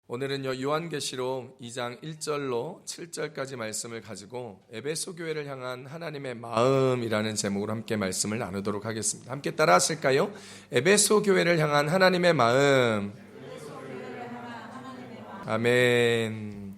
오늘은요 요한계시록 2장 1절로 7절까지 말씀을 가지고 에베소 교회를 향한 하나님의 마음이라는 제목으로 함께 말씀을 나누도록 하겠습니다. 함께 따라 하실까요? 에베소 교회를 향한 하나님의 마음. 아멘.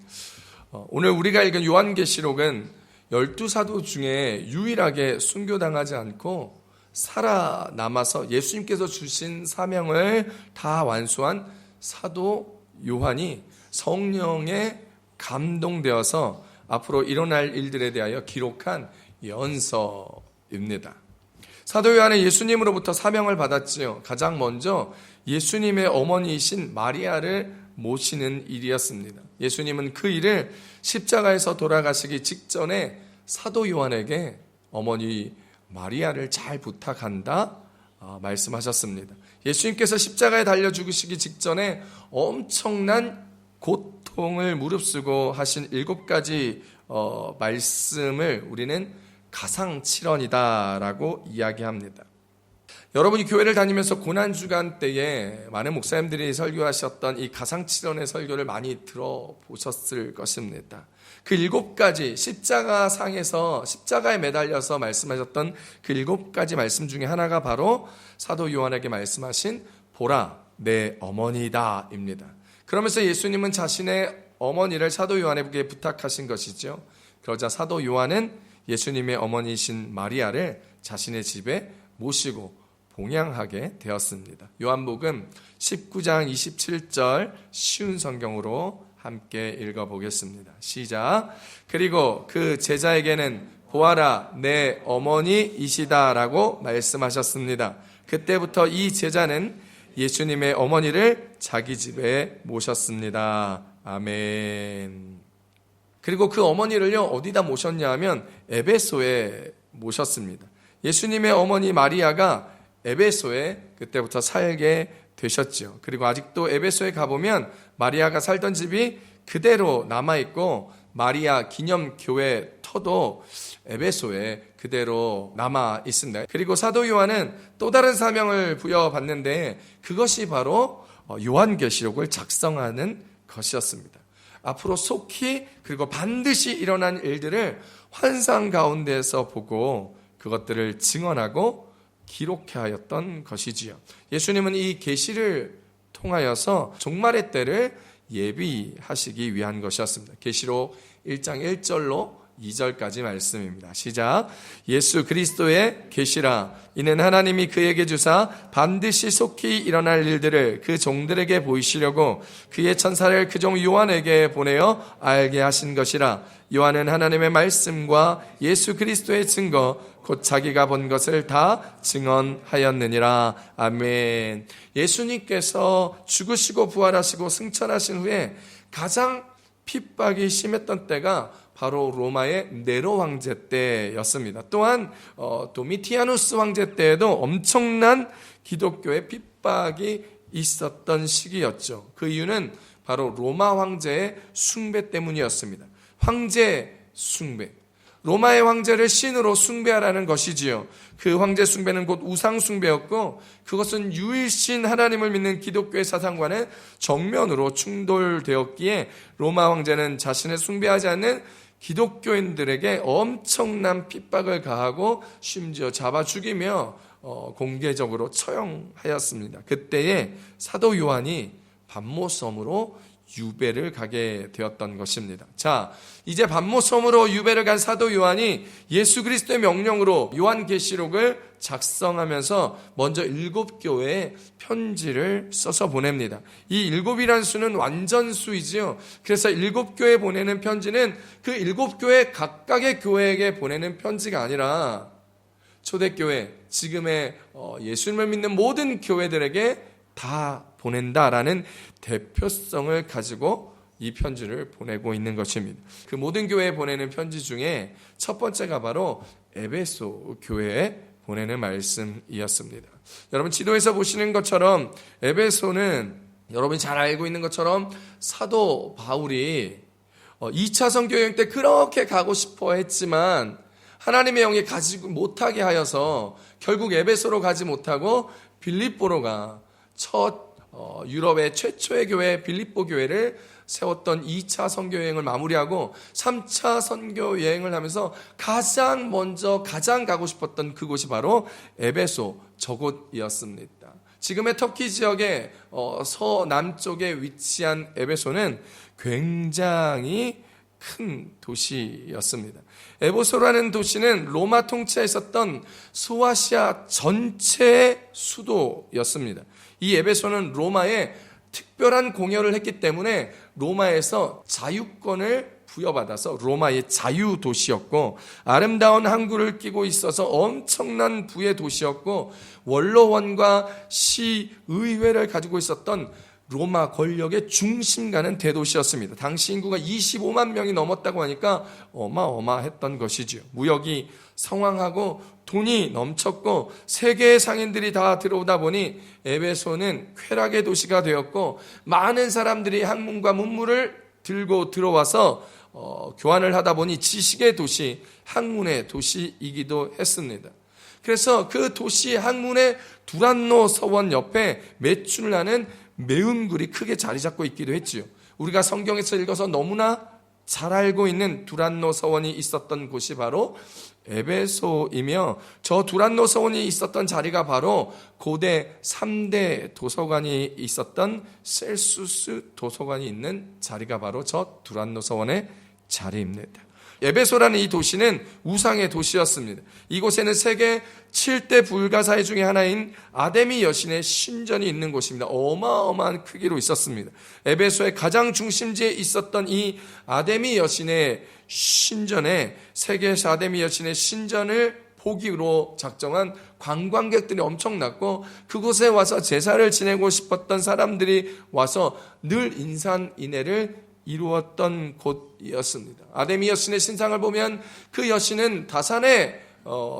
오늘 우리가 읽은 요한계시록은 12사도 중에 유일하게 순교당하지 않고 살아남아서 예수님께서 주신 사명을 다 완수한 사도 요한이 성령에 감동되어서 앞으로 일어날 일들에 대하여 기록한 연서입니다. 사도 요한은 예수님으로부터 사명을 받았지요. 가장 먼저 예수님의 어머니이신 마리아를 모시는 일이었습니다. 예수님은 그 일을 십자가에서 돌아가시기 직전에 사도 요한에게 어머니 마리아를 잘 부탁한다 말씀하셨습니다. 예수님께서 십자가에 달려 죽으시기 직전에 엄청난 고통을 무릅쓰고 하신 7가지 말씀을 우리는 가상칠언이다라고 이야기합니다. 여러분이 교회를 다니면서 고난주간 때에 많은 목사님들이 설교하셨던 이 가상칠언의 설교를 많이 들어보셨을 것입니다. 그 7가지 십자가 상에서 십자가에 매달려서 말씀하셨던 그 7가지 말씀 중에 하나가 바로 사도 요한에게 말씀하신 보라 내 어머니다 입니다. 그러면서 예수님은 자신의 어머니를 사도 요한에게 부탁하신 것이죠. 그러자 사도 요한은 예수님의 어머니이신 마리아를 자신의 집에 모시고 봉양하게 되었습니다. 요한복음 19장 27절 쉬운 성경으로 함께 읽어보겠습니다. 시작. 그리고 그 제자에게는 보아라 내 어머니이시다라고 말씀하셨습니다. 그때부터 이 제자는 예수님의 어머니를 자기 집에 모셨습니다. 아멘. 그리고 그 어머니를요 어디다 모셨냐 하면 에베소에 모셨습니다. 예수님의 어머니 마리아가 에베소에 그때부터 살게 되셨죠. 그리고 아직도 에베소에 가보면 마리아가 살던 집이 그대로 남아있고 마리아 기념교회 터도 에베소에 그대로 남아있습니다. 그리고 사도 요한은 또 다른 사명을 부여받는데 그것이 바로 요한계시록을 작성하는 것이었습니다. 앞으로 속히 그리고 반드시 일어난 일들을 환상 가운데서 보고 그것들을 증언하고 기록하였던 것이지요. 예수님은 이 계시를 통하여서 종말의 때를 예비하시기 위한 것이었습니다. 계시록 1장 1절로 2절까지 말씀입니다. 시작. 예수 그리스도의 계시라. 이는 하나님이 그에게 주사 반드시 속히 일어날 일들을 그 종들에게 보이시려고 그의 천사를 그 종 요한에게 보내어 알게 하신 것이라. 요한은 하나님의 말씀과 예수 그리스도의 증거 곧 자기가 본 것을 다 증언하였느니라. 아멘. 예수님께서 죽으시고 부활하시고 승천하신 후에 가장 핍박이 심했던 때가 바로 로마의 네로 황제 때였습니다. 또한 도미티아누스 황제 때에도 엄청난 기독교의 핍박이 있었던 시기였죠. 그 이유는 바로 로마 황제의 숭배 때문이었습니다. 황제 숭배. 로마의 황제를 신으로 숭배하라는 것이지요. 그 황제 숭배는 곧 우상 숭배였고 그것은 유일신 하나님을 믿는 기독교의 사상과는 정면으로 충돌되었기에 로마 황제는 자신을 숭배하지 않는 기독교인들에게 엄청난 핍박을 가하고 심지어 잡아 죽이며 공개적으로 처형하였습니다. 그때에 사도 요한이 반모섬으로 유배를 가게 되었던 것입니다. 자, 이제 반모섬으로 유배를 간 사도 요한이 예수 그리스도의 명령으로 요한계시록을 작성하면서 먼저 7교회에 편지를 써서 보냅니다. 이 7이라는 수는 완전수이지요. 그래서 7교회에 보내는 편지는 그 7교회 각각의 교회에게 보내는 편지가 아니라 초대교회, 지금의 예수님을 믿는 모든 교회들에게 다 보낸다라는 대표성을 가지고 이 편지를 보내고 있는 것입니다. 그 모든 교회에 보내는 편지 중에 첫 번째가 바로 에베소 교회에 보내는 말씀이었습니다. 여러분 지도에서 보시는 것처럼 에베소는 여러분이 잘 알고 있는 것처럼 사도 바울이 2차 선교여행 때 그렇게 가고 싶어 했지만 하나님의 영이 가지 못하게 하여서 결국 에베소로 가지 못하고 빌립보로 가 첫 유럽의 최초의 교회 빌립보 교회를 세웠던 2차 선교 여행을 마무리하고 3차 선교 여행을 하면서 가장 먼저 가장 가고 싶었던 그곳이 바로 에베소 저곳이었습니다. 지금의 터키 지역의 서남쪽에 위치한 에베소는 굉장히 큰 도시였습니다. 에베소라는 도시는 로마 통치에 있었던 소아시아 전체의 수도였습니다. 이 에베소는 로마에 특별한 공여를 했기 때문에 로마에서 자유권을 부여받아서 로마의 자유도시였고, 아름다운 항구를 끼고 있어서 엄청난 부의 도시였고, 원로원과 시의회를 가지고 있었던 로마 권력의 중심가는 대도시였습니다. 당시 인구가 25만 명이 넘었다고 하니까 어마어마했던 것이지요. 무역이 성황하고 돈이 넘쳤고 세계의 상인들이 다 들어오다 보니 에베소는 쾌락의 도시가 되었고, 많은 사람들이 학문과 문물을 들고 들어와서 교환을 하다 보니 지식의 도시, 학문의 도시이기도 했습니다. 그래서 그 도시 학문의 두란노 서원 옆에 메출라는 매운 굴이 크게 자리 잡고 있기도 했지요. 우리가 성경에서 읽어서 너무나 잘 알고 있는 두란노 서원이 있었던 곳이 바로 에베소이며, 저 두란노 서원이 있었던 자리가 바로 고대 3대 도서관이 있었던 셀수스 도서관이 있는 자리가 바로 저 두란노 서원의 자리입니다. 에베소라는 이 도시는 우상의 도시였습니다. 이곳에는 세계 7대 불가사의 중에 하나인 아데미 여신의 신전이 있는 곳입니다. 어마어마한 크기로 있었습니다. 에베소의 가장 중심지에 있었던 이 아데미 여신의 신전에, 세계에서 아데미 여신의 신전을 보기로 작정한 관광객들이 엄청났고, 그곳에 와서 제사를 지내고 싶었던 사람들이 와서 늘 인산인해를 이루었던 곳이었습니다. 아데미 여신의 신상을 보면 그 여신은 다산의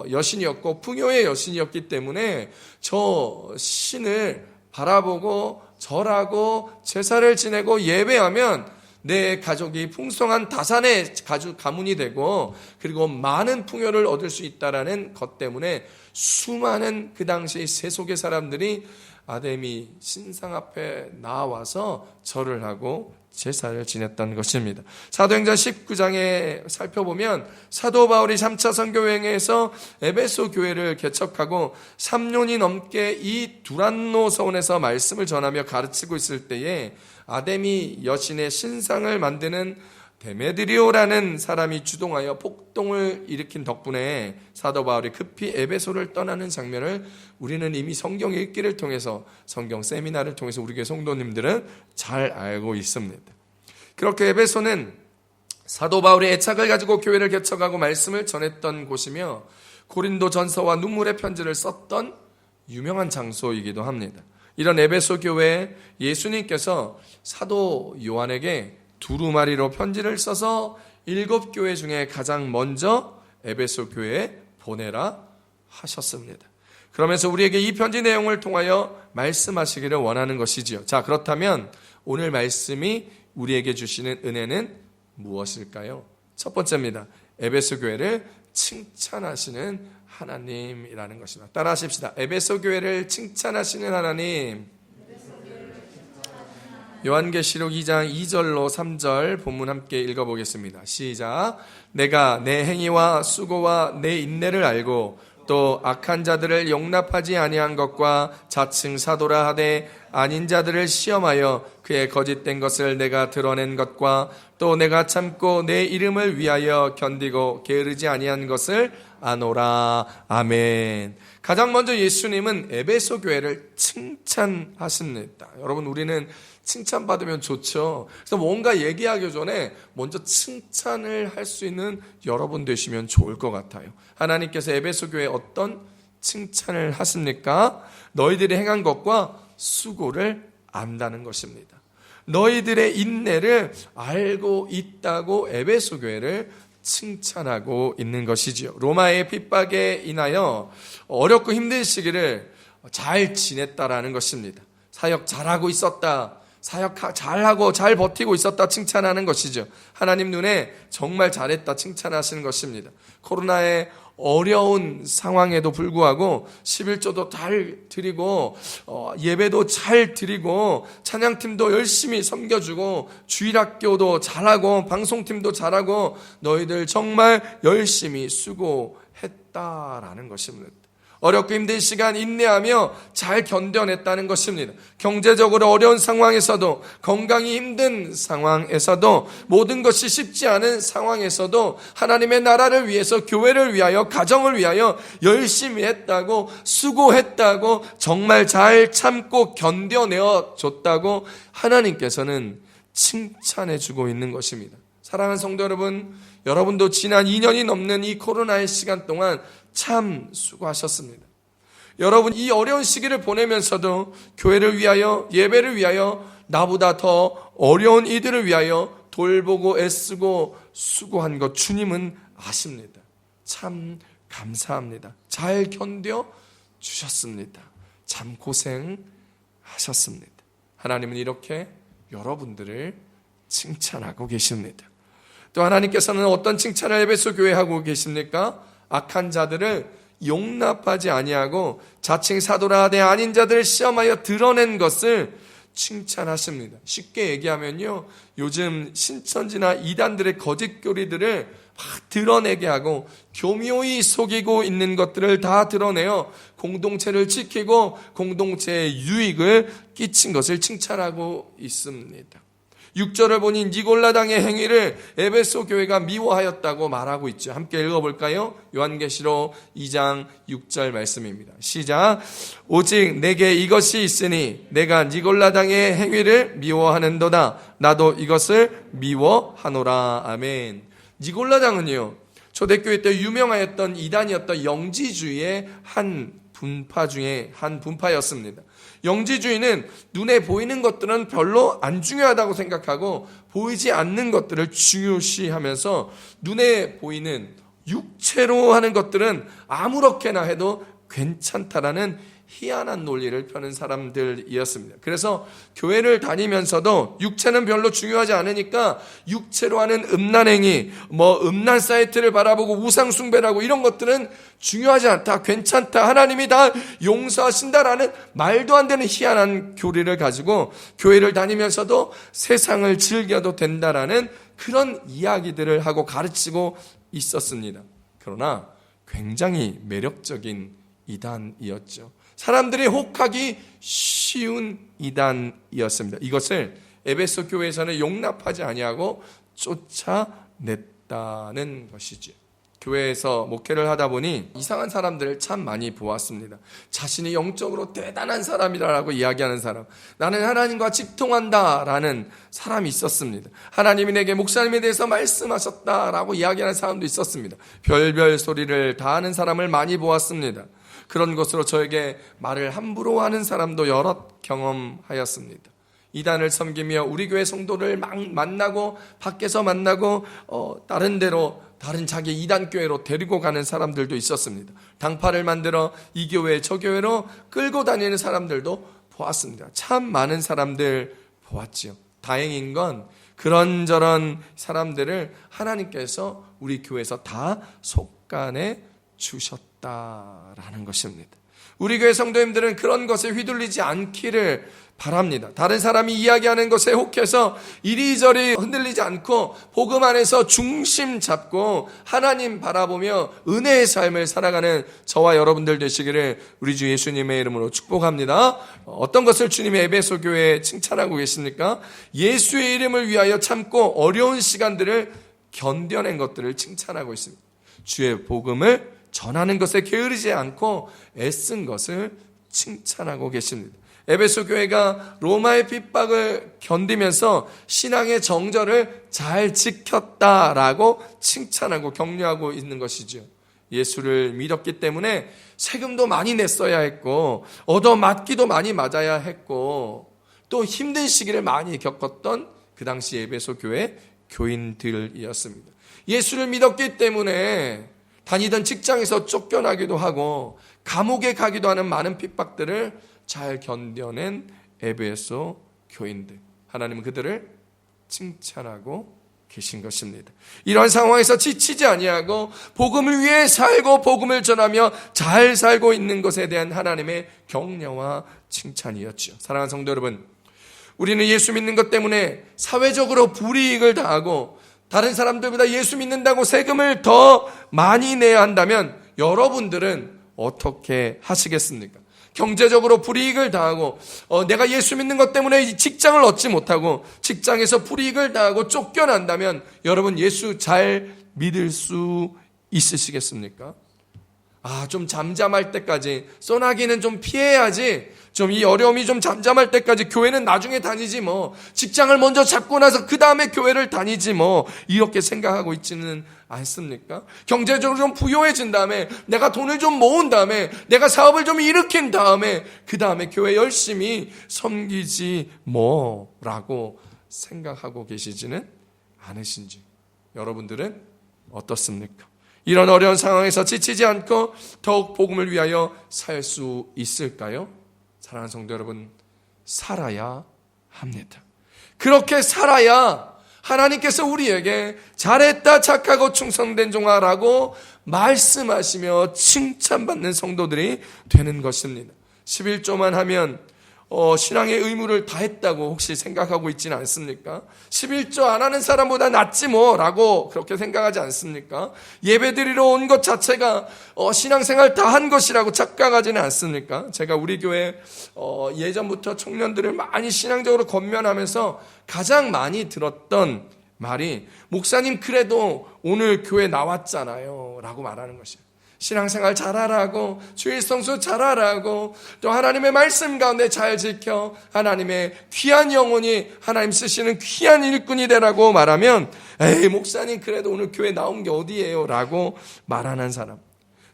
여신이었고 풍요의 여신이었기 때문에 저 신을 바라보고 절하고 제사를 지내고 예배하면 내 가족이 풍성한 다산의 가문이 되고, 그리고 많은 풍요를 얻을 수 있다라는 것 때문에 수많은 그 당시 세속의 사람들이 아데미 신상 앞에 나와서 절을 하고 제사를 지냈던 것입니다. 사도행전 19장에 살펴보면 사도 바울이 3차 선교여행에서 에베소 교회를 개척하고 3년이 넘게 이 두란노 서원에서 말씀을 전하며 가르치고 있을 때에 아데미 여신의 신상을 만드는 데메드리오라는 사람이 주동하여 폭동을 일으킨 덕분에 사도 바울이 급히 에베소를 떠나는 장면을 우리는 이미 성경 읽기를 통해서, 성경 세미나를 통해서 우리 교회 성도님들은 잘 알고 있습니다. 그렇게 에베소는 사도 바울의 애착을 가지고 교회를 개척하고 말씀을 전했던 곳이며, 고린도 전서와 눈물의 편지를 썼던 유명한 장소이기도 합니다. 이런 에베소 교회에 예수님께서 사도 요한에게 두루마리로 편지를 써서 7교회 중에 가장 먼저 에베소 교회에 보내라 하셨습니다. 그러면서 우리에게 이 편지 내용을 통하여 말씀하시기를 원하는 것이지요. 자, 그렇다면 오늘 말씀이 우리에게 주시는 은혜는 무엇일까요? 첫 번째입니다. 에베소 교회를 칭찬하시는 하나님이라는 것입니다. 따라 하십시다. 에베소 교회를 칭찬하시는 하나님. 요한계시록 2장 2절로 3절 본문 함께 읽어보겠습니다. 시작. 내가 내 행위와 수고와 내 인내를 알고 또 악한 자들을 용납하지 아니한 것과 자칭 사도라 하되 아닌 자들을 시험하여 그의 거짓된 것을 내가 드러낸 것과 또 내가 참고 내 이름을 위하여 견디고 게으르지 아니한 것을 아노라. 아멘. 가장 먼저 예수님은 에베소 교회를 칭찬하십니다. 여러분, 우리는 칭찬받으면 좋죠. 그래서 뭔가 얘기하기 전에 먼저 칭찬을 할 수 있는 여러분 되시면 좋을 것 같아요. 하나님께서 에베소 교회에 어떤 칭찬을 하십니까? 너희들이 행한 것과 수고를 안다는 것입니다. 너희들의 인내를 알고 있다고 에베소 교회를 칭찬하고 있는 것이지요. 로마의 핍박에 인하여 어렵고 힘든 시기를 잘 지냈다라는 것입니다. 사역 잘하고 있었다, 사역 잘하고 잘 버티고 있었다 칭찬하는 것이죠. 하나님 눈에 정말 잘했다 칭찬하시는 것입니다. 코로나에 어려운 상황에도 불구하고 11조도 잘 드리고 예배도 잘 드리고 찬양팀도 열심히 섬겨주고 주일학교도 잘하고 방송팀도 잘하고 너희들 정말 열심히 수고했다라는 것입니다. 어렵고 힘든 시간 인내하며 잘 견뎌냈다는 것입니다. 경제적으로 어려운 상황에서도, 건강이 힘든 상황에서도, 모든 것이 쉽지 않은 상황에서도 하나님의 나라를 위해서, 교회를 위하여, 가정을 위하여 열심히 했다고, 수고했다고, 정말 잘 참고 견뎌내어 줬다고 하나님께서는 칭찬해 주고 있는 것입니다. 사랑하는 성도 여러분, 여러분도 지난 2년이 넘는 이 코로나의 시간 동안 참 수고하셨습니다. 여러분, 이 어려운 시기를 보내면서도 교회를 위하여, 예배를 위하여, 나보다 더 어려운 이들을 위하여 돌보고 애쓰고 수고한 것 주님은 아십니다. 참 감사합니다. 잘 견뎌 주셨습니다. 참 고생하셨습니다. 하나님은 이렇게 여러분들을 칭찬하고 계십니다. 또 하나님께서는 어떤 칭찬을 에베소 교회에 하고 계십니까? 악한 자들을 용납하지 아니하고 자칭 사도라 하되 아닌 자들을 시험하여 드러낸 것을 칭찬하십니다. 쉽게 얘기하면요, 요즘 신천지나 이단들의 거짓 교리들을 막 드러내게 하고 교묘히 속이고 있는 것들을 다 드러내어 공동체를 지키고 공동체의 유익을 끼친 것을 칭찬하고 있습니다. 6절을 보니 니골라당의 행위를 에베소 교회가 미워하였다고 말하고 있죠. 함께 읽어볼까요? 요한계시록 2장 6절 말씀입니다. 시작. 오직 내게 이것이 있으니 내가 니골라당의 행위를 미워하는도다. 나도 이것을 미워하노라. 아멘. 니골라당은요, 초대교회 때 유명하였던 이단이었던 영지주의의 한 분파 중에 한 분파였습니다. 영지주의는 눈에 보이는 것들은 별로 안 중요하다고 생각하고 보이지 않는 것들을 중요시하면서 눈에 보이는 육체로 하는 것들은 아무렇게나 해도 괜찮다라는 희한한 논리를 펴는 사람들이었습니다. 그래서 교회를 다니면서도 육체는 별로 중요하지 않으니까 육체로 하는 음란행위, 음란 사이트를 바라보고 우상숭배를 하고 이런 것들은 중요하지 않다, 괜찮다, 하나님이 다 용서하신다라는 말도 안 되는 희한한 교리를 가지고 교회를 다니면서도 세상을 즐겨도 된다라는 그런 이야기들을 하고 가르치고 있었습니다. 그러나 굉장히 매력적인 이단이었죠. 사람들이 혹하기 쉬운 이단이었습니다. 이것을 에베소 교회에서는 용납하지 아니하고 쫓아냈다는 것이죠. 교회에서 목회를 하다 보니 이상한 사람들을 참 많이 보았습니다. 자신이 영적으로 대단한 사람이라고 이야기하는 사람, 나는 하나님과 직통한다라는 사람이 있었습니다. 하나님이 내게 목사님에 대해서 말씀하셨다라고 이야기하는 사람도 있었습니다. 별별 소리를 다 하는 사람을 많이 보았습니다. 그런 것으로 저에게 말을 함부로 하는 사람도 여러 경험하였습니다. 이단을 섬기며 우리 교회 성도를 막 만나고 밖에서 만나고 다른 데로, 다른 자기 이단 교회로 데리고 가는 사람들도 있었습니다. 당파를 만들어 이 교회 저 교회로 끌고 다니는 사람들도 보았습니다. 참 많은 사람들 보았지요. 다행인 건 그런저런 사람들을 하나님께서 우리 교회에서 다 속간해 주셨다라는 것입니다. 우리 교회 성도님들은 그런 것에 휘둘리지 않기를 바랍니다. 다른 사람이 이야기하는 것에 혹해서 이리저리 흔들리지 않고 복음 안에서 중심 잡고 하나님 바라보며 은혜의 삶을 살아가는 저와 여러분들 되시기를 우리 주 예수님의 이름으로 축복합니다. 어떤 것을 주님의 에베소 교회에 칭찬하고 계십니까? 예수의 이름을 위하여 참고 어려운 시간들을 견뎌낸 것들을 칭찬하고 있습니다. 주의 복음을 전하는 것에 게으르지 않고 애쓴 것을 칭찬하고 계십니다. 에베소 교회가 로마의 핍박을 견디면서 신앙의 정절을 잘 지켰다라고 칭찬하고 격려하고 있는 것이죠. 예수를 믿었기 때문에 세금도 많이 냈어야 했고 얻어맞기도 많이 맞아야 했고 또 힘든 시기를 많이 겪었던 그 당시 에베소 교회 교인들이었습니다. 예수를 믿었기 때문에 다니던 직장에서 쫓겨나기도 하고 감옥에 가기도 하는 많은 핍박들을 잘 견뎌낸 에베소 교인들, 하나님은 그들을 칭찬하고 계신 것입니다. 이러한 상황에서 지치지 아니하고 복음을 위해 살고 복음을 전하며 잘 살고 있는 것에 대한 하나님의 격려와 칭찬이었죠. 사랑하는 성도 여러분, 우리는 예수 믿는 것 때문에 사회적으로 불이익을 당하고 다른 사람들보다 예수 믿는다고 세금을 더 많이 내야 한다면 여러분들은 어떻게 하시겠습니까? 경제적으로 불이익을 당하고 내가 예수 믿는 것 때문에 직장을 얻지 못하고 직장에서 불이익을 당하고 쫓겨난다면 여러분 예수 잘 믿을 수 있으시겠습니까? 좀 잠잠할 때까지, 소나기는 좀 피해야지, 좀 이 어려움이 좀 잠잠할 때까지 교회는 나중에 다니지 뭐, 직장을 먼저 잡고 나서 그 다음에 교회를 다니지 뭐, 이렇게 생각하고 있지는 않습니까? 경제적으로 좀 부유해진 다음에, 내가 돈을 좀 모은 다음에, 내가 사업을 좀 일으킨 다음에, 그 다음에 교회 열심히 섬기지 뭐라고 생각하고 계시지는 않으신지, 여러분들은 어떻습니까? 이런 어려운 상황에서 지치지 않고 더욱 복음을 위하여 살 수 있을까요? 사랑하는 성도 여러분, 살아야 합니다. 그렇게 살아야 하나님께서 우리에게 잘했다, 착하고 충성된 종아라고 말씀하시며 칭찬받는 성도들이 되는 것입니다. 11조만 하면 신앙의 의무를 다했다고 혹시 생각하고 있지는 않습니까? 11조 안 하는 사람보다 낫지 뭐라고 그렇게 생각하지 않습니까? 예배드리러 온 것 자체가 신앙생활 다 한 것이라고 착각하지는 않습니까? 제가 우리 교회 예전부터 청년들을 많이 신앙적으로 권면하면서 가장 많이 들었던 말이, 목사님 그래도 오늘 교회 나왔잖아요 라고 말하는 것이에요. 신앙생활 잘하라고, 주일 성수 잘하라고, 또 하나님의 말씀 가운데 잘 지켜 하나님의 귀한 영혼이 하나님 쓰시는 귀한 일꾼이 되라고 말하면, 에이 목사님 그래도 오늘 교회 나온 게 어디예요 라고 말하는 사람,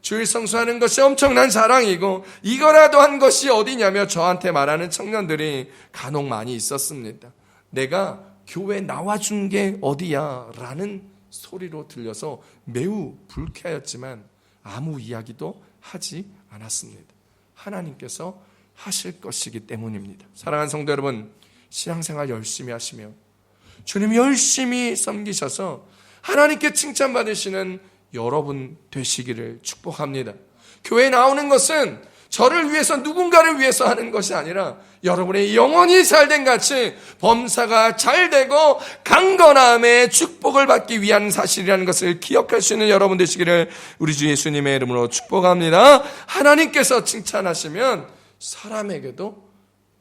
주일 성수하는 것이 엄청난 자랑이고 이거라도 한 것이 어디냐며 저한테 말하는 청년들이 간혹 많이 있었습니다. 내가 교회 나와준 게 어디야 라는 소리로 들려서 매우 불쾌하였지만 아무 이야기도 하지 않았습니다. 하나님께서 하실 것이기 때문입니다. 사랑하는 성도 여러분, 신앙생활 열심히 하시며 주님 열심히 섬기셔서 하나님께 칭찬받으시는 여러분 되시기를 축복합니다. 교회에 나오는 것은 저를 위해서, 누군가를 위해서 하는 것이 아니라 여러분의 영혼이 잘된 같이 범사가 잘되고 강건함의 축복을 받기 위한 사실이라는 것을 기억할 수 있는 여러분 되시기를 우리 주 예수님의 이름으로 축복합니다. 하나님께서 칭찬하시면 사람에게도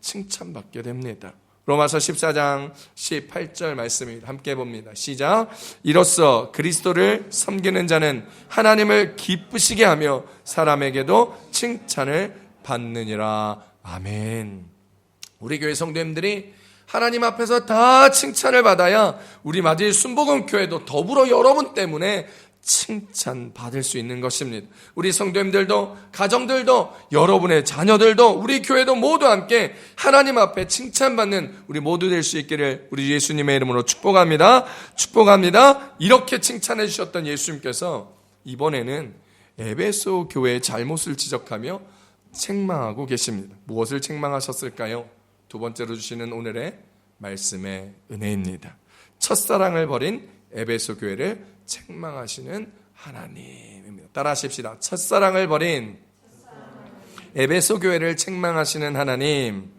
칭찬받게 됩니다. 로마서 14장 18절 말씀입니다. 함께 봅니다. 시작. 이로써 그리스도를 섬기는 자는 하나님을 기쁘시게 하며 사람에게도 칭찬을 받느니라. 아멘. 우리 교회 성도님들이 하나님 앞에서 다 칭찬을 받아야 우리 마질 순복음교회도 더불어 여러분 때문에 칭찬받을 수 있는 것입니다. 우리 성도님들도, 가정들도, 여러분의 자녀들도, 우리 교회도 모두 함께 하나님 앞에 칭찬받는 우리 모두 될 수 있기를 우리 예수님의 이름으로 축복합니다. 축복합니다. 이렇게 칭찬해 주셨던 예수님께서 이번에는 에베소 교회의 잘못을 지적하며 책망하고 계십니다. 무엇을 책망하셨을까요? 두 번째로 주시는 오늘의 말씀의 은혜입니다. 첫사랑을 버린 에베소 교회를 책망하시는 하나님입니다. 따라 하십시다. 첫사랑을 버린 에베소 교회를 책망하시는 하나님.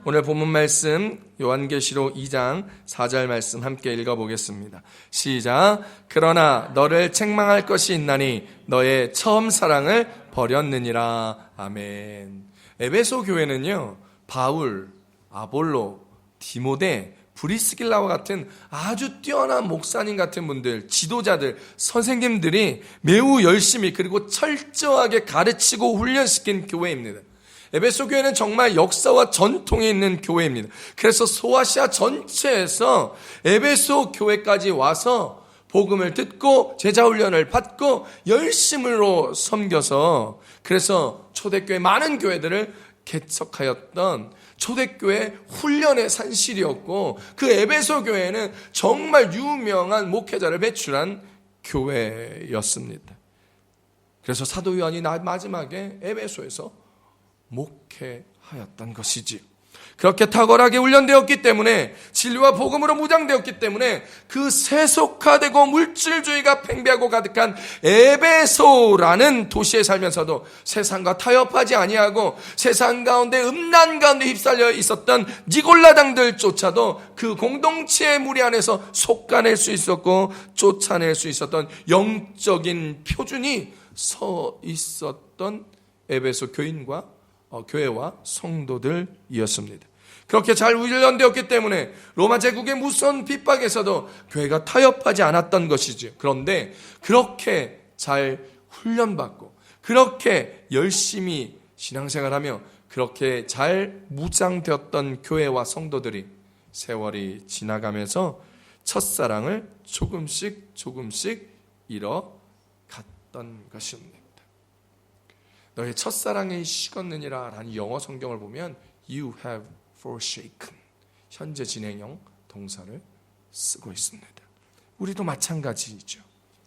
오늘 본문 말씀 요한계시록 2장 4절 말씀 함께 읽어보겠습니다. 시작. 그러나 너를 책망할 것이 있나니 너의 처음 사랑을 버렸느니라. 아멘. 에베소 교회는요, 바울, 아볼로, 디모데, 브리스길라와 같은 아주 뛰어난 목사님 같은 분들, 지도자들, 선생님들이 매우 열심히 그리고 철저하게 가르치고 훈련시킨 교회입니다. 에베소 교회는 정말 역사와 전통이 있는 교회입니다. 그래서 소아시아 전체에서 에베소 교회까지 와서 복음을 듣고 제자훈련을 받고 열심으로 섬겨서, 그래서 초대교회 많은 교회들을 개척하였던 초대교회 훈련의 산실이었고, 그 에베소 교회는 정말 유명한 목회자를 배출한 교회였습니다. 그래서 사도 요한이 마지막에 에베소에서 목회하였던 것이지요. 그렇게 탁월하게 훈련되었기 때문에, 진리와 복음으로 무장되었기 때문에 그 세속화되고 물질주의가 팽배하고 가득한 에베소라는 도시에 살면서도 세상과 타협하지 아니하고 세상 가운데 음란 가운데 휩쓸려 있었던 니골라당들조차도 그 공동체의 무리 안에서 속아낼 수 있었고 쫓아낼 수 있었던 영적인 표준이 서 있었던 에베소 교회와 성도들이었습니다. 그렇게 잘 훈련되었기 때문에 로마 제국의 무서운 핍박에서도 교회가 타협하지 않았던 것이죠. 그런데 그렇게 잘 훈련받고 그렇게 열심히 신앙생활하며 그렇게 잘 무장되었던 교회와 성도들이 세월이 지나가면서 첫사랑을 조금씩 잃어갔던 것입니다. 너의 첫사랑이 식었느니라 라는 영어 성경을 보면 You have forsaken, 현재 진행형 동사를 쓰고 있습니다. 우리도 마찬가지죠.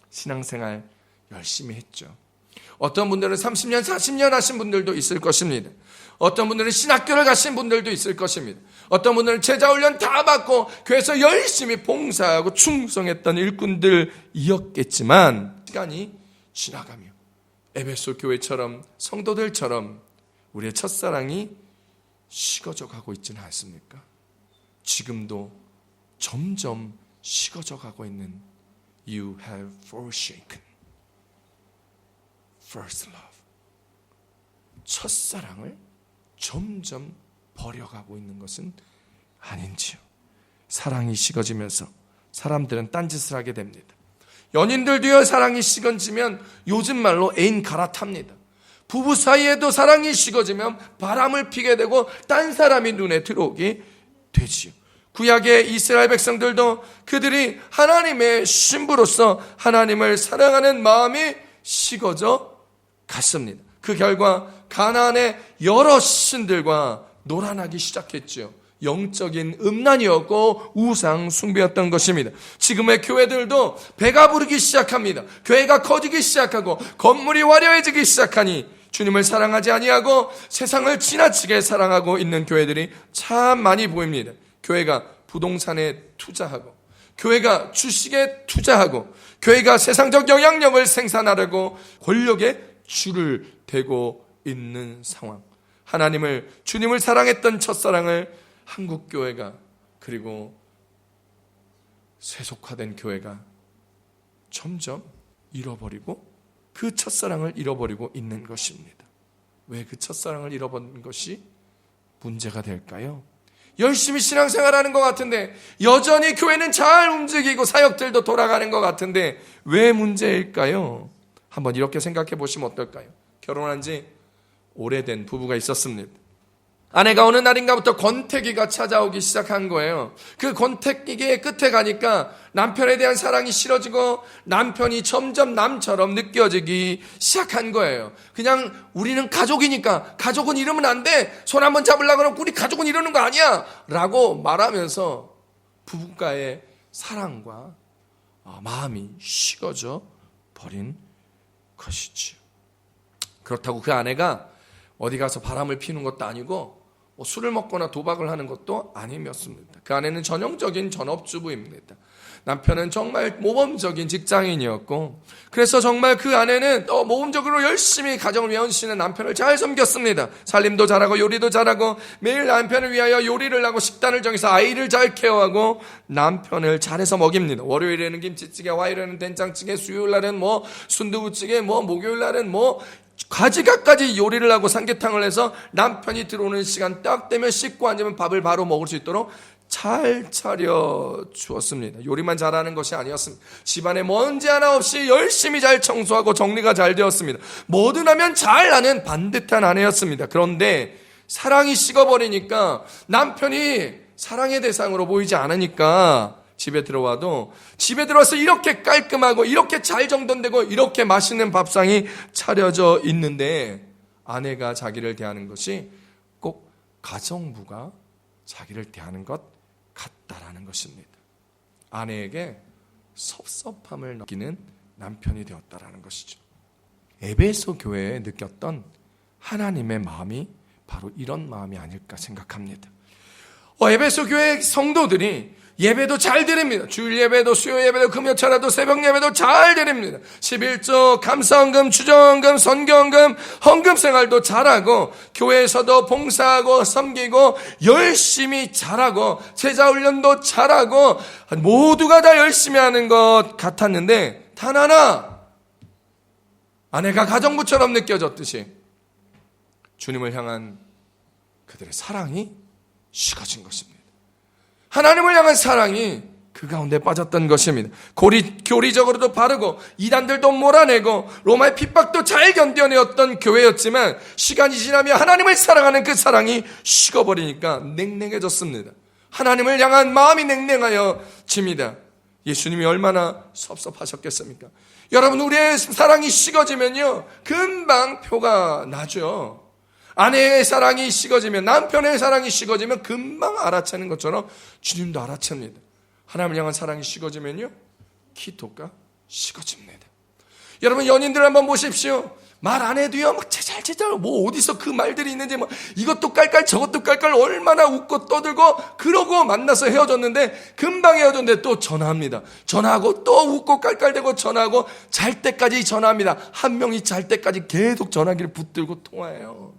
신앙생활 열심히 했죠. 어떤 분들은 30년, 40년 하신 분들도 있을 것입니다. 어떤 분들은 신학교를 가신 분들도 있을 것입니다. 어떤 분들은 제자훈련 다 받고 교회에서 열심히 봉사하고 충성했던 일꾼들이었겠지만 시간이 지나가며 에베소 교회처럼 성도들처럼 우리의 첫사랑이 식어져 가고 있지는 않습니까? 지금도 점점 식어져 가고 있는 You have forsaken first love. 첫사랑을 점점 버려가고 있는 것은 아닌지요. 사랑이 식어지면서 사람들은 딴짓을 하게 됩니다. 연인들도요, 사랑이 식어지면 요즘 말로 애인 갈아탑니다. 부부 사이에도 사랑이 식어지면 바람을 피게 되고 딴 사람이 눈에 들어오게 되지요. 구약의 이스라엘 백성들도 그들이 하나님의 신부로서 하나님을 사랑하는 마음이 식어져 갔습니다. 그 결과 가나안의 여러 신들과 노란하기 시작했죠. 영적인 음란이었고 우상 숭배였던 것입니다. 지금의 교회들도 배가 부르기 시작합니다. 교회가 커지기 시작하고 건물이 화려해지기 시작하니 주님을 사랑하지 아니하고 세상을 지나치게 사랑하고 있는 교회들이 참 많이 보입니다. 교회가 부동산에 투자하고 교회가 주식에 투자하고 교회가 세상적 영향력을 생산하려고 권력에 줄을 대고 있는 상황. 주님을 사랑했던 첫사랑을 한국 교회가 그리고 세속화된 교회가 점점 잃어버리고 그 첫사랑을 잃어버리고 있는 것입니다. 왜 그 첫사랑을 잃어버린 것이 문제가 될까요? 열심히 신앙생활하는 것 같은데 여전히 교회는 잘 움직이고 사역들도 돌아가는 것 같은데 왜 문제일까요? 한번 이렇게 생각해 보시면 어떨까요? 결혼한 지 오래된 부부가 있었습니다. 아내가 어느 날인가부터 권태기가 찾아오기 시작한 거예요. 그 권태기의 끝에 가니까 남편에 대한 사랑이 싫어지고 남편이 점점 남처럼 느껴지기 시작한 거예요. 그냥 우리는 가족이니까 가족은 이러면 안 돼. 손 한번 잡으려고 하면 우리 가족은 이러는 거 아니야. 라고 말하면서 부부가의 사랑과 마음이 식어져 버린 것이지요. 그렇다고 그 아내가 어디 가서 바람을 피우는 것도 아니고 술을 먹거나 도박을 하는 것도 아니었습니다. 그 아내는 전형적인 전업주부입니다. 남편은 정말 모범적인 직장인이었고 그래서 정말 그 아내는 모범적으로 열심히 가정을 외운시는 남편을 잘 섬겼습니다. 살림도 잘하고 요리도 잘하고 매일 남편을 위하여 요리를 하고 식단을 정해서 아이를 잘 케어하고 남편을 잘해서 먹입니다. 월요일에는 김치찌개, 화요일에는 된장찌개, 수요일날은 순두부찌개, 목요일날은 가지각까지 요리를 하고 삼계탕을 해서 남편이 들어오는 시간 딱 되면 씻고 앉으면 밥을 바로 먹을 수 있도록 잘 차려주었습니다. 요리만 잘하는 것이 아니었습니다. 집안에 먼지 하나 없이 열심히 잘 청소하고 정리가 잘 되었습니다. 뭐든 하면 잘하는 반듯한 아내였습니다. 그런데 사랑이 식어버리니까 남편이 사랑의 대상으로 보이지 않으니까 집에 들어와서 이렇게 깔끔하고 이렇게 잘 정돈되고 이렇게 맛있는 밥상이 차려져 있는데 아내가 자기를 대하는 것이 꼭 가정부가 자기를 대하는 것 같다라는 것입니다. 아내에게 섭섭함을 느끼는 남편이 되었다라는 것이죠. 에베소 교회에 느꼈던 하나님의 마음이 바로 이런 마음이 아닐까 생각합니다. 에베소 교회 성도들이 예배도 잘 드립니다. 주일 예배도 수요 예배도 금요철에도 새벽 예배도 잘 드립니다. 11조, 감사헌금, 주정헌금, 선교헌금, 헌금 생활도 잘하고 교회에서도 봉사하고 섬기고 열심히 잘하고 제자 훈련도 잘하고 모두가 다 열심히 하는 것 같았는데 단 하나 아내가 가정부처럼 느껴졌듯이 주님을 향한 그들의 사랑이 식어진 것입니다. 하나님을 향한 사랑이 그 가운데 빠졌던 것입니다. 교리적으로도 바르고 이단들도 몰아내고 로마의 핍박도 잘 견뎌내었던 교회였지만 시간이 지나면 하나님을 사랑하는 그 사랑이 식어버리니까 냉랭해졌습니다. 하나님을 향한 마음이 냉랭하여집니다. 예수님이 얼마나 섭섭하셨겠습니까? 여러분, 우리의 사랑이 식어지면요 금방 표가 나죠. 아내의 사랑이 식어지면, 남편의 사랑이 식어지면 금방 알아채는 것처럼 주님도 알아챕니다. 하나님을 향한 사랑이 식어지면요 기도가 식어집니다. 여러분, 연인들 한번 보십시오. 말 안 해도요 막 제잘제잘 뭐 어디서 그 말들이 있는지 뭐 이것도 깔깔 저것도 깔깔 얼마나 웃고 떠들고 그러고 만나서 헤어졌는데 금방 헤어졌는데 또 전화합니다. 전화하고 또 웃고 깔깔대고 전화하고 잘 때까지 전화합니다. 한 명이 잘 때까지 계속 전화기를 붙들고 통화해요.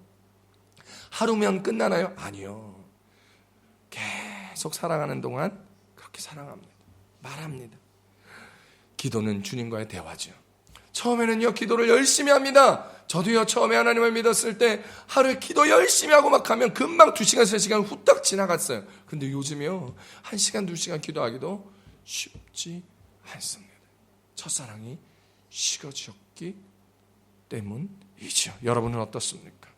하루면 끝나나요? 아니요. 계속 사랑하는 동안 그렇게 사랑합니다. 말합니다. 기도는 주님과의 대화죠. 처음에는요 기도를 열심히 합니다. 저도요 처음에 하나님을 믿었을 때 하루에 기도 열심히 하고 막 하면 금방 2시간 3시간 후딱 지나갔어요. 근데 요즘요 1시간 2시간 기도하기도 쉽지 않습니다. 첫사랑이 식어졌기 때문이죠. 여러분은 어떻습니까?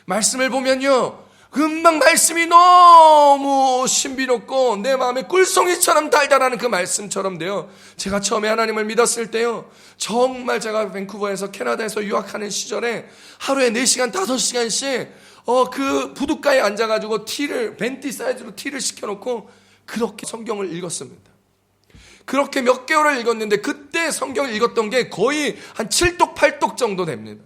말씀을 보면요 금방 말씀이 너무 신비롭고 내 마음에 꿀송이처럼 달달하는 그 말씀처럼 돼요. 제가 처음에 하나님을 믿었을 때요 정말 제가 밴쿠버에서 캐나다에서 유학하는 시절에 하루에 4시간 5시간씩 그 부둣가에 앉아가지고 벤티 사이즈로 티를 시켜놓고 그렇게 성경을 읽었습니다. 그렇게 몇 개월을 읽었는데 그때 성경을 읽었던 게 거의 한 7독 8독 정도 됩니다.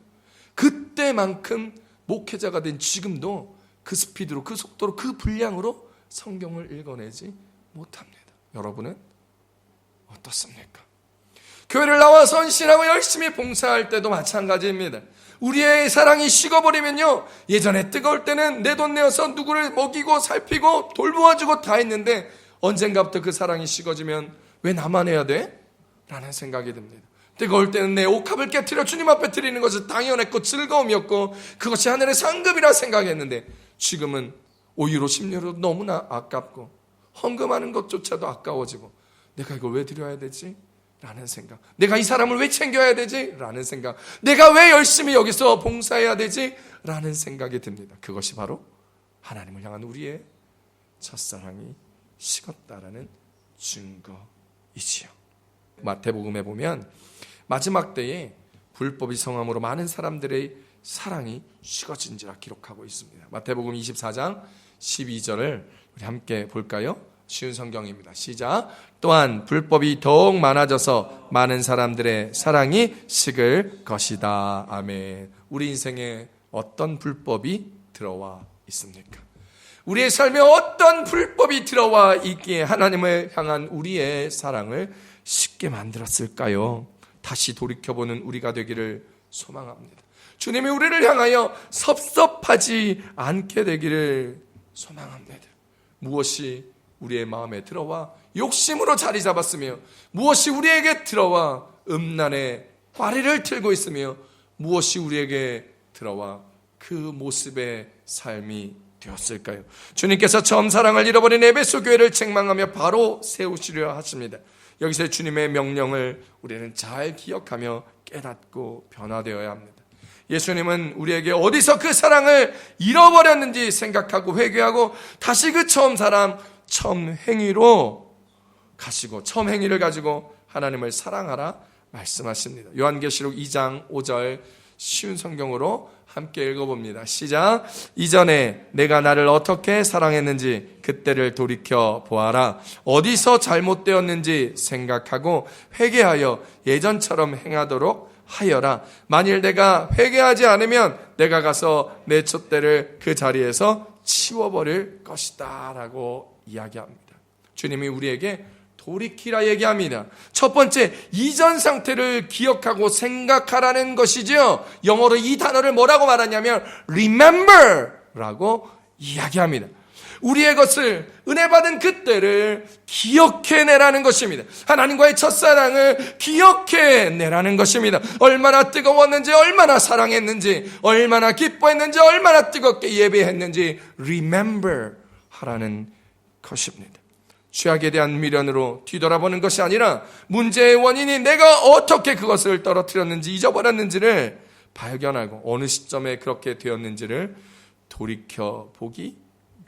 그때만큼 목회자가 된 지금도 그 스피드로 그 속도로 그 분량으로 성경을 읽어내지 못합니다. 여러분은 어떻습니까? 교회를 나와 선신하고 열심히 봉사할 때도 마찬가지입니다. 우리의 사랑이 식어버리면요 예전에 뜨거울 때는 내 돈 내어서 누구를 먹이고 살피고 돌보아주고 다 했는데 언젠가부터 그 사랑이 식어지면 왜 나만 해야 돼? 라는 생각이 듭니다. 뜨거울 때는 내 옥합을 깨트려 주님 앞에 드리는 것은 당연했고 즐거움이었고 그것이 하늘의 상급이라 생각했는데 지금은 5유로 10유로 너무나 아깝고 헌금하는 것조차도 아까워지고 내가 이걸 왜 드려야 되지? 라는 생각. 내가 이 사람을 왜 챙겨야 되지? 라는 생각. 내가 왜 열심히 여기서 봉사해야 되지? 라는 생각이 듭니다. 그것이 바로 하나님을 향한 우리의 첫사랑이 식었다라는 증거이지요. 마태복음에 보면 마지막 때에 불법이 성함으로 많은 사람들의 사랑이 식어진지라 기록하고 있습니다. 마태복음 24장 12절을 우리 함께 볼까요? 쉬운 성경입니다. 시작. 또한 불법이 더욱 많아져서 많은 사람들의 사랑이 식을 것이다. 아멘. 우리 인생에 어떤 불법이 들어와 있습니까? 우리의 삶에 어떤 불법이 들어와 있기에 하나님을 향한 우리의 사랑을 식게 만들었을까요? 다시 돌이켜보는 우리가 되기를 소망합니다. 주님이 우리를 향하여 섭섭하지 않게 되기를 소망합니다. 무엇이 우리의 마음에 들어와 욕심으로 자리 잡았으며 무엇이 우리에게 들어와 음란의 화리를 틀고 있으며 무엇이 우리에게 들어와 그 모습의 삶이 되었을까요? 주님께서 처음 사랑을 잃어버린 에베소 교회를 책망하며 바로 세우시려 하십니다. 여기서 주님의 명령을 우리는 잘 기억하며 깨닫고 변화되어야 합니다. 예수님은 우리에게 어디서 그 사랑을 잃어버렸는지 생각하고 회개하고 다시 그 처음 사랑, 처음 행위로 가시고 처음 행위를 가지고 하나님을 사랑하라 말씀하십니다. 요한계시록 2장 5절 쉬운 성경으로 함께 읽어봅니다. 시작. 이전에 내가 나를 어떻게 사랑했는지 그때를 돌이켜 보아라. 어디서 잘못되었는지 생각하고 회개하여 예전처럼 행하도록 하여라. 만일 내가 회개하지 않으면 내가 가서 내 촛대를 그 자리에서 치워버릴 것이다 라고 이야기합니다. 주님이 우리에게 돌이키라 얘기합니다. 첫 번째, 이전 상태를 기억하고 생각하라는 것이죠. 영어로 이 단어를 뭐라고 말하냐면 remember 라고 이야기합니다. 우리의 것을 은혜 받은 그때를 기억해내라는 것입니다. 하나님과의 첫사랑을 기억해내라는 것입니다. 얼마나 뜨거웠는지, 얼마나 사랑했는지, 얼마나 기뻐했는지, 얼마나 뜨겁게 예배했는지 remember 하라는 것입니다. 죄악에 대한 미련으로 뒤돌아보는 것이 아니라 문제의 원인이 내가 어떻게 그것을 떨어뜨렸는지 잊어버렸는지를 발견하고 어느 시점에 그렇게 되었는지를 돌이켜보기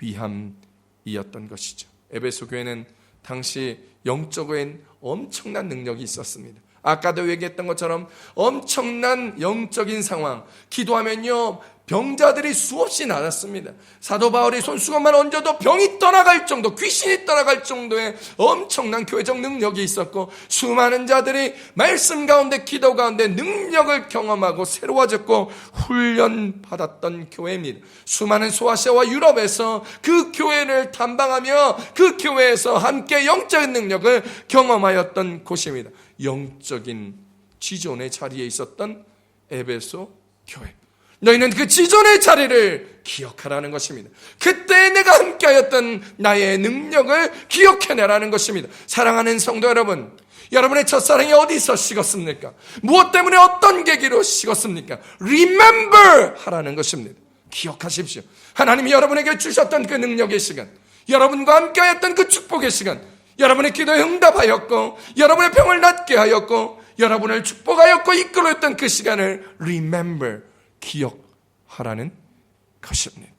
위함이었던 것이죠. 에베소 교회는 당시 영적인 엄청난 능력이 있었습니다. 아까도 얘기했던 것처럼 엄청난 영적인 상황, 기도하면요 병자들이 수없이 나았습니다. 사도 바울이 손수건만 얹어도 병이 떠나갈 정도, 귀신이 떠나갈 정도의 엄청난 교회적 능력이 있었고, 수많은 자들이 말씀 가운데, 기도 가운데 능력을 경험하고 새로워졌고 훈련받았던 교회입니다. 수많은 소아시아와 유럽에서 그 교회를 탐방하며 그 교회에서 함께 영적인 능력을 경험하였던 곳입니다. 영적인 지존의 자리에 있었던 에베소 교회. 너희는 그 지존의 자리를 기억하라는 것입니다. 그때 내가 함께하였던 나의 능력을 기억해내라는 것입니다. 사랑하는 성도 여러분, 여러분의 첫사랑이 어디서 식었습니까? 무엇 때문에 어떤 계기로 식었습니까? Remember 하라는 것입니다. 기억하십시오. 하나님이 여러분에게 주셨던 그 능력의 시간, 여러분과 함께하였던 그 축복의 시간, 여러분의 기도에 응답하였고 여러분의 병을 낫게 하였고 여러분을 축복하였고 이끌어냈던 그 시간을 Remember, 기억하라는 것입니다.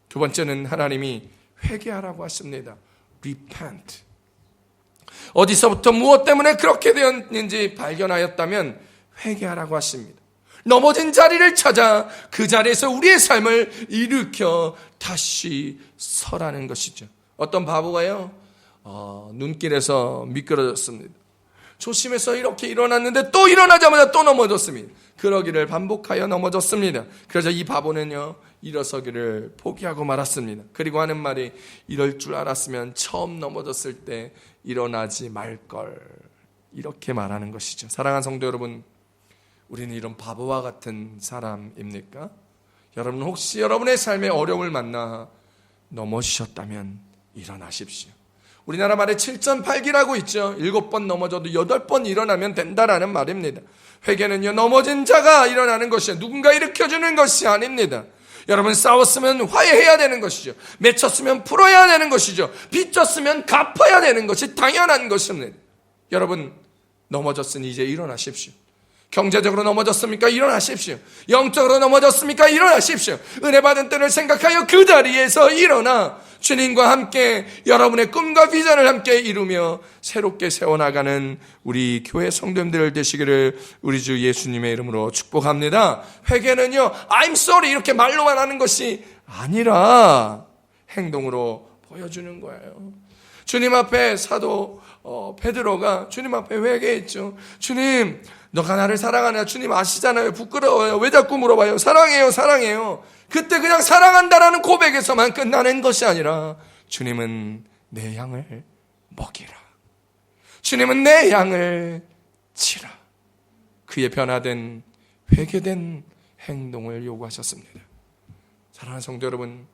두 번째는 하나님이 회개하라고 하십니다. Repent. 어디서부터 무엇 때문에 그렇게 되었는지 발견하였다면 회개하라고 하십니다. 넘어진 자리를 찾아 그 자리에서 우리의 삶을 일으켜 다시 서라는 것이죠. 어떤 바보가요, 눈길에서 미끄러졌습니다. 조심해서 이렇게 일어났는데 또 일어나자마자 또 넘어졌습니다. 그러기를 반복하여 넘어졌습니다. 그래서 이 바보는요, 일어서기를 포기하고 말았습니다. 그리고 하는 말이, 이럴 줄 알았으면 처음 넘어졌을 때 일어나지 말걸, 이렇게 말하는 것이죠. 사랑하는 성도 여러분, 우리는 이런 바보와 같은 사람입니까? 여러분 혹시 여러분의 삶에 어려움을 만나 넘어지셨다면 일어나십시오. 우리나라 말에 7.8기라고 있죠. 7번 넘어져도 8번 일어나면 된다라는 말입니다. 회개는요, 넘어진 자가 일어나는 것이에요. 누군가 일으켜주는 것이 아닙니다. 여러분 싸웠으면 화해해야 되는 것이죠. 맺혔으면 풀어야 되는 것이죠. 빚졌으면 갚아야 되는 것이 당연한 것입니다. 여러분 넘어졌으니 이제 일어나십시오. 경제적으로 넘어졌습니까? 일어나십시오. 영적으로 넘어졌습니까? 일어나십시오. 은혜 받은 때를 생각하여 그 자리에서 일어나 주님과 함께 여러분의 꿈과 비전을 함께 이루며 새롭게 세워나가는 우리 교회 성도님들 되시기를 우리 주 예수님의 이름으로 축복합니다. 회개는요, I'm sorry 이렇게 말로만 하는 것이 아니라 행동으로 보여주는 거예요. 주님 앞에 사도 베드로가 주님 앞에 회개했죠. 주님, 너가 나를 사랑하냐? 주님 아시잖아요. 부끄러워요. 왜 자꾸 물어봐요? 사랑해요, 사랑해요. 그때 그냥 사랑한다라는 고백에서만 끝나는 것이 아니라 주님은 내 양을 먹이라. 주님은 내 양을 치라. 그의 변화된 회개된 행동을 요구하셨습니다. 사랑하는 성도 여러분,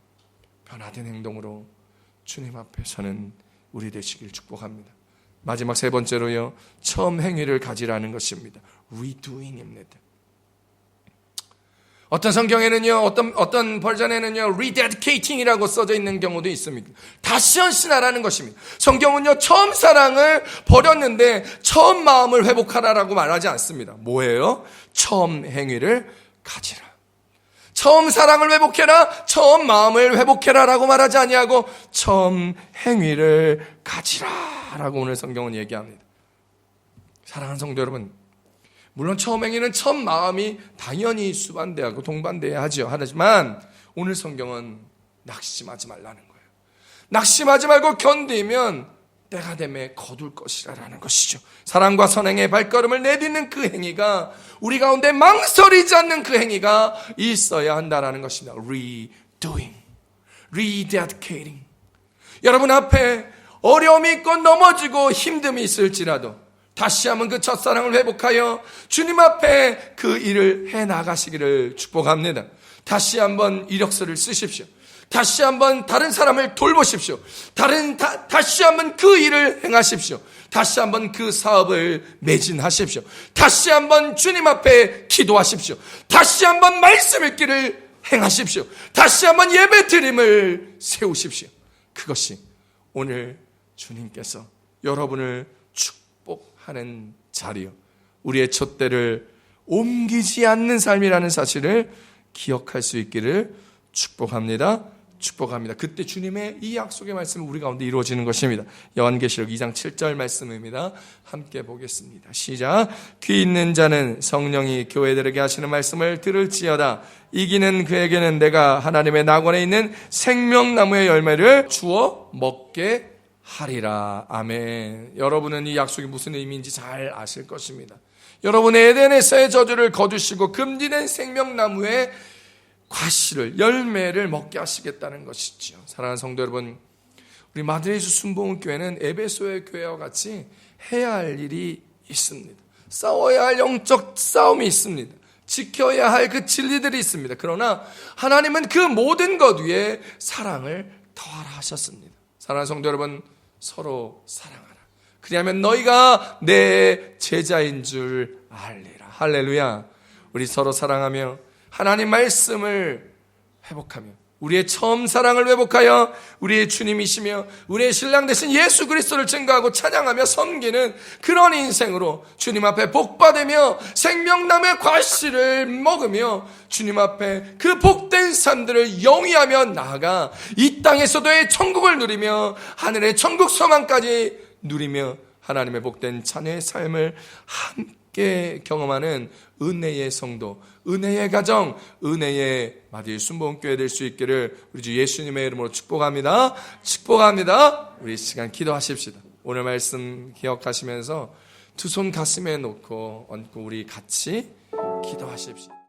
변화된 행동으로 주님 앞에 서는 우리 되시길 축복합니다. 마지막 세 번째로요, 처음 행위를 가지라는 것입니다. Redoing입니다. 어떤 성경에는요, 어떤 버전에는요, rededicating이라고 써져 있는 경우도 있습니다. 다시 헌신하라는 것입니다. 성경은요, 처음 사랑을 버렸는데 처음 마음을 회복하라라고 말하지 않습니다. 뭐예요? 처음 행위를 가지라. 처음 사랑을 회복해라, 처음 마음을 회복해라라고 말하지 아니하고 처음 행위를 가지라라고 오늘 성경은 얘기합니다. 사랑하는 성도 여러분, 물론 처음 행위는 첫 마음이 당연히 수반돼야 하고 동반돼야 하죠. 하지만 오늘 성경은 낙심하지 말라는 거예요. 낙심하지 말고 견디면 때가 되매 거둘 것이라는 것이죠. 사랑과 선행의 발걸음을 내딛는 그 행위가, 우리 가운데 망설이지 않는 그 행위가 있어야 한다라는 것입니다. Redoing. rededicating. 여러분 앞에 어려움이 있고 넘어지고 힘듦이 있을지라도 다시 한번 그 첫사랑을 회복하여 주님 앞에 그 일을 해나가시기를 축복합니다. 다시 한번 이력서를 쓰십시오. 다시 한번 다른 사람을 돌보십시오. 다시 한번 그 일을 행하십시오. 다시 한번 그 사업을 매진하십시오. 다시 한번 주님 앞에 기도하십시오. 다시 한번 말씀 읽기를 행하십시오. 다시 한번 예배 드림을 세우십시오. 그것이 오늘 주님께서 여러분을 축복하는 자리요, 우리의 촛대를 옮기지 않는 삶이라는 사실을 기억할 수 있기를 축복합니다. 축복합니다. 그때 주님의 이 약속의 말씀은 우리 가운데 이루어지는 것입니다. 요한계시록 2장 7절 말씀입니다. 함께 보겠습니다. 시작. 귀 있는 자는 성령이 교회들에게 하시는 말씀을 들을지어다. 이기는 그에게는 내가 하나님의 낙원에 있는 생명나무의 열매를 주어 먹게 하리라. 아멘. 여러분은 이 약속이 무슨 의미인지 잘 아실 것입니다. 여러분 에덴에서의 저주를 거두시고 금지된 생명나무의 과실을, 열매를 먹게 하시겠다는 것이죠. 사랑하는 성도 여러분, 우리 마드레이즈 순복음교회는 에베소의 교회와 같이 해야 할 일이 있습니다. 싸워야 할 영적 싸움이 있습니다. 지켜야 할 그 진리들이 있습니다. 그러나 하나님은 그 모든 것 위에 사랑을 더하라 하셨습니다. 사랑하는 성도 여러분, 서로 사랑하라. 그리하면 너희가 내 제자인 줄 알리라. 할렐루야. 우리 서로 사랑하며 하나님 말씀을 회복하며 우리의 처음 사랑을 회복하여 우리의 주님이시며 우리의 신랑 되신 예수 그리스도를 증거하고 찬양하며 섬기는 그런 인생으로 주님 앞에 복받으며 생명나무의 과실을 먹으며 주님 앞에 그 복된 삶들을 영위하며 나아가 이 땅에서도의 천국을 누리며 하늘의 천국 소망까지 누리며 하나님의 복된 자녀의 삶을 함께 경험하는 은혜의 성도, 은혜의 가정, 은혜의 마드레이즈 순복음교회 될 수 있기를 우리 주 예수님의 이름으로 축복합니다. 축복합니다. 우리 시간 기도하십시다. 오늘 말씀 기억하시면서 두 손 가슴에 놓고 얹고 우리 같이 기도하십시다.